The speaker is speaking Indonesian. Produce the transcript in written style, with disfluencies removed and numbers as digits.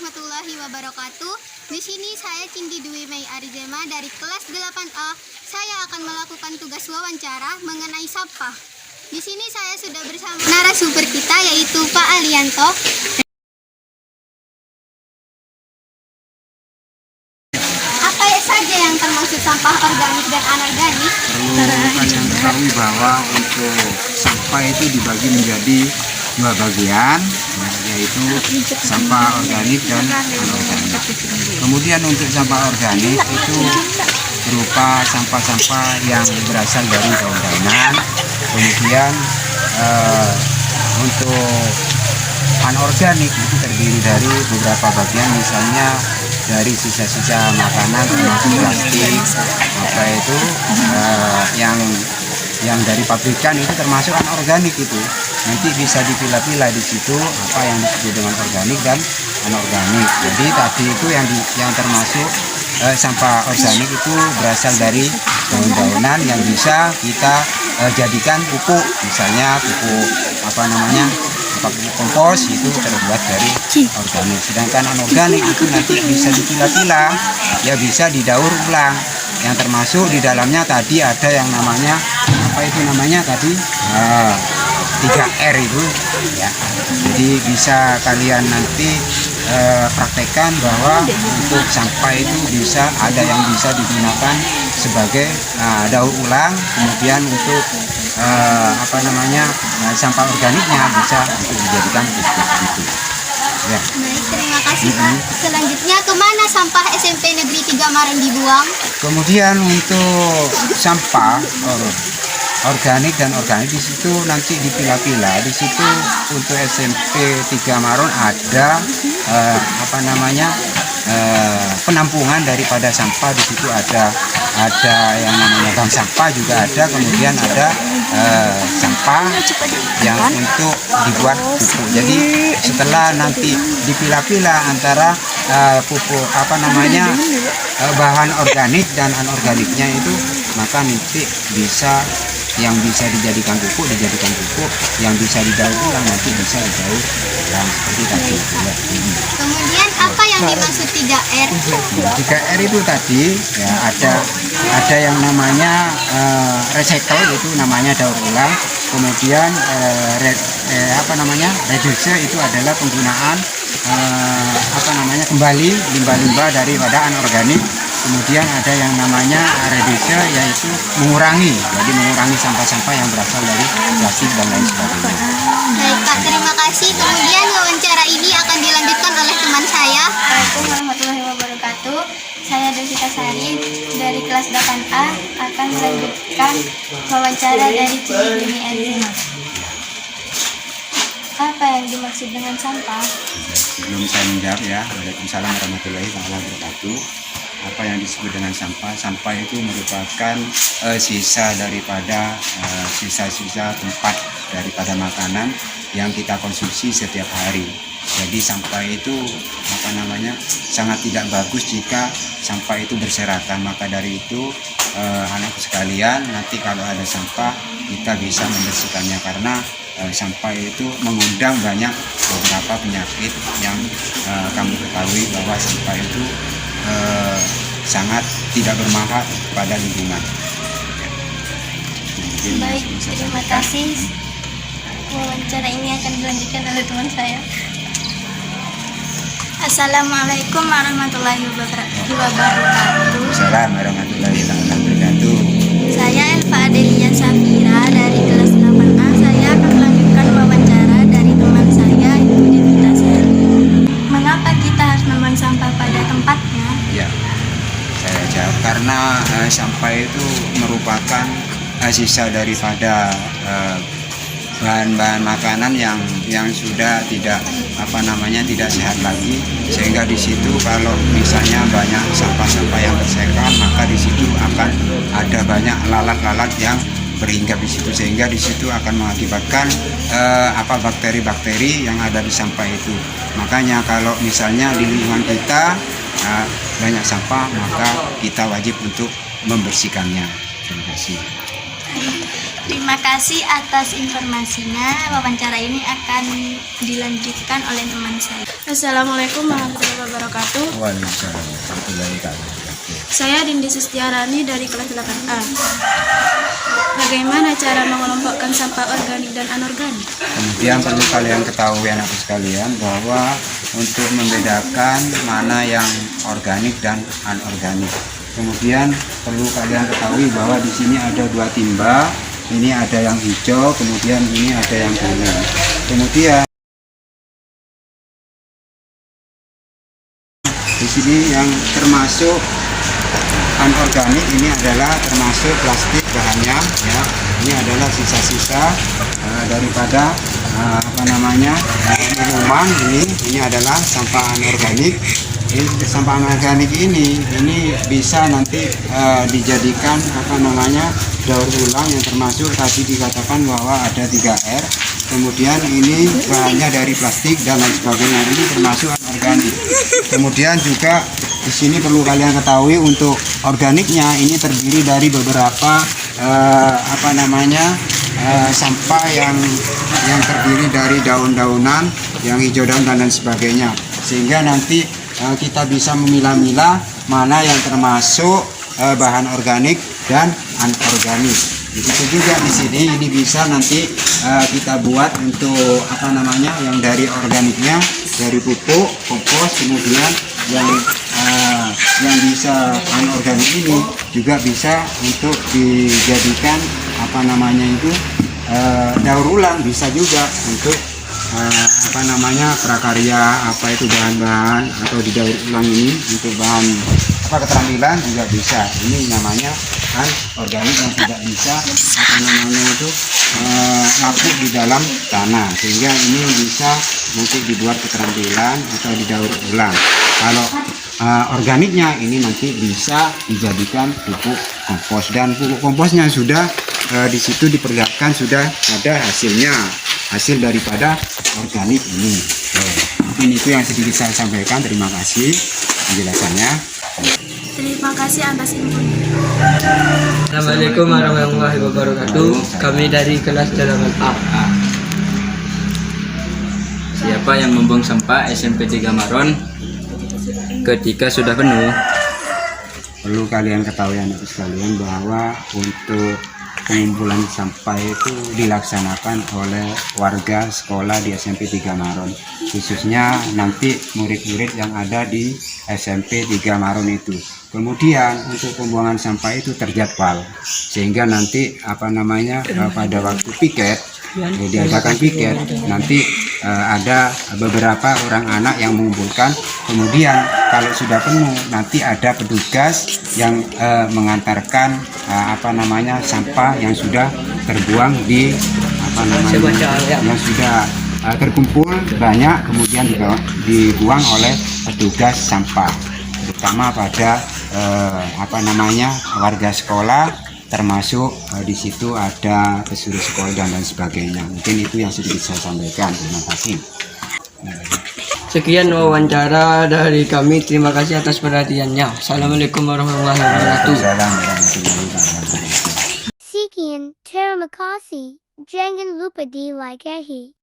warahmatullahi wabarakatuh. Di sini saya Cindy Dwi Mei Arizema dari kelas 8A. Saya akan melakukan tugas wawancara mengenai sampah. Di sini saya sudah bersama narasumber kita yaitu Pak Alianto. Apa saja yang termasuk sampah organik dan anorganik? Perlu kalian ketahui bahwa untuk sampah itu dibagi menjadi dua bagian, yaitu sampah organik dan anorganik. Kemudian untuk sampah organik itu berupa sampah-sampah yang berasal dari daun-daunan. Kemudian untuk anorganik itu terdiri dari beberapa bagian, misalnya dari sisa-sisa makanan termasuk plastik, apa itu yang dari pabrikan itu termasuk anorganik. Itu nanti bisa dipilah-pilah di situ apa yang disebut dengan organik dan anorganik. Jadi tadi itu yang termasuk sampah organik itu berasal dari daun-daunan yang bisa kita jadikan pupuk, misalnya pupuk pupuk kompos itu terbuat dari organik. Sedangkan anorganik itu nanti bisa dipilah-pilah, ya bisa didaur ulang. Yang termasuk di dalamnya tadi ada yang namanya tadi 3R itu ya. Jadi bisa kalian nanti praktekkan bahwa untuk sampah itu bisa ada yang bisa digunakan sebagai daur ulang, kemudian untuk sampah organiknya bisa untuk dijadikan pupuk gitu. Ya. Baik, terima kasih Pak. Selanjutnya kemana sampah SMP Negeri 3 Maron dibuang? Kemudian untuk sampah organik dan organik di situ nanti dipilah-pilah. Di situ untuk SMP 3 Maron ada penampungan daripada sampah. Di situ ada yang namanya bank sampah juga ada, kemudian ada sampah yang untuk dibuat pupuk. Jadi setelah nanti dipilah-pilah antara pupuk bahan organik dan anorganiknya itu, maka nanti yang bisa dijadikan pupuk, yang bisa didaur ulang nanti bisa didaur ulang seperti tadi. Kemudian apa yang dimaksud 3R? 3R itu tadi ya, ada yang namanya recycle, itu namanya daur ulang. Kemudian reduce itu adalah penggunaan kembali limbah-limbah daripada anorganik. Kemudian ada yang namanya reduce, yaitu mengurangi sampah-sampah yang berasal dari plastik dan lain sebagainya. Baik Pak, terima kasih. Kemudian wawancara ini akan dilanjutkan oleh teman saya. Assalamualaikum warahmatullahi wabarakatuh. Saya Devita Sari dari kelas 8A akan melanjutkan wawancara dari Cindy Dwi Arizema. Apa yang dimaksud dengan sampah? Sebelum saya menjawab ya, Waalaikumsalam warahmatullahi wabarakatuh. Apa yang disebut dengan sampah? Sampah itu merupakan sisa daripada sisa-sisa tempat daripada makanan yang kita konsumsi setiap hari. Jadi sampah itu sangat tidak bagus jika sampah itu berserakan. Maka dari itu anakku sekalian, nanti kalau ada sampah kita bisa membersihkannya, karena sampah itu mengundang banyak beberapa penyakit yang kamu ketahui bahwa sampah itu sangat tidak bermanfaat pada lingkungan. Baik, terima kasih. Wawancara ini akan dilanjutkan oleh teman saya. Assalamualaikum warahmatullahi wabarakatuh. Assalamualaikum warahmatullahi wabarakatuh. Saya Elva Adelia Safira dari kelas 8A. Saya akan melanjutkan wawancara dari teman saya, Ibu Devita Sari. Mengapa kita harus membuang sampah pada tempatnya? Ya, saya jawab karena sampah itu merupakan sisa daripada bahan-bahan makanan yang sudah tidak sehat lagi, sehingga di situ kalau misalnya banyak sampah-sampah yang berserakan, maka di situ akan ada banyak lalat-lalat yang berhinggap di situ, sehingga di situ akan mengakibatkan bakteri-bakteri yang ada di sampah itu. Makanya kalau misalnya di lingkungan kita banyak sampah, maka kita wajib untuk membersihkannya. Terima kasih. Terima kasih atas informasinya. Wawancara ini akan dilanjutkan oleh teman saya. Assalamualaikum warahmatullahi wabarakatuh. Waalaikumsalam warahmatullahi wabarakatuh. Saya Dindi Sustiarani dari kelas 8A. Bagaimana cara mengelompokkan sampah organik dan anorganik? Kemudian perlu kalian ketahui anak sekalian bahwa untuk membedakan mana yang organik dan anorganik. Kemudian perlu kalian ketahui bahwa di sini ada dua timba. Ini ada yang hijau, kemudian ini ada yang kuning. Kemudian di sini yang termasuk anorganik ini adalah termasuk plastik bahannya, ya. Ini adalah sisa-sisa daripada minuman. Ini adalah sampah anorganik. Sampah anorganik ini bisa nanti dijadikan daur ulang, yang termasuk tadi dikatakan bahwa ada 3R. Kemudian ini bahannya dari plastik dan lain sebagainya. Ini termasuk anorganik. Kemudian juga di sini perlu kalian ketahui untuk organiknya ini terdiri dari beberapa sampah yang terdiri dari daun-daunan, yang hijau daun dan lain sebagainya. Sehingga nanti kita bisa memilah-milah mana yang termasuk bahan organik dan anorganik. Begitu juga di sini, ini bisa nanti kita buat untuk yang dari organiknya, dari pupuk, kompos. Kemudian yang bisa anorganik ini juga bisa untuk dijadikan daur ulang, bisa juga untuk prakarya, bahan-bahan atau didaur ulang ini untuk bahan keterampilan juga bisa. Ini namanya organik yang tidak bisa lapuk di dalam tanah, sehingga ini bisa nanti dibuat keterampilan atau didaur ulang. Kalau organiknya ini nanti bisa dijadikan pupuk kompos, dan pupuk komposnya sudah di situ diperlihatkan sudah ada hasilnya, hasil daripada organik ini. Mungkin itu yang sedikit saya sampaikan. Terima kasih penjelasannya. Terima kasih atas infonya. Assalamualaikum warahmatullahi wabarakatuh. Kami dari kelas 8A. Siapa yang membuang sampah SMP 3 Maron ketika sudah penuh? Perlu kalian ketahui anak sekalian bahwa untuk pengumpulan sampah itu dilaksanakan oleh warga sekolah di SMP 3 Maron, khususnya nanti murid-murid yang ada di SMP 3 Maron itu. Kemudian untuk pembuangan sampah itu terjadwal, sehingga nanti pada waktu piket, diadakan piket, nanti ada beberapa orang anak yang mengumpulkan. Kemudian kalau sudah penuh, nanti ada petugas yang mengantarkan sampah yang sudah terbuang di yang sudah terkumpul banyak, kemudian dibuang oleh petugas sampah, terutama pada warga sekolah, termasuk di situ ada pesuruh sekolah dan lain sebagainya. Mungkin itu yang sedikit saya sampaikan. Terima kasih. Sekian wawancara dari kami. Terima kasih atas perhatiannya. Assalamualaikum warahmatullahi wabarakatuh. Waalaikumsalam warahmatullahi wabarakatuh. Sekian, terima kasih. Jangan lupa di like.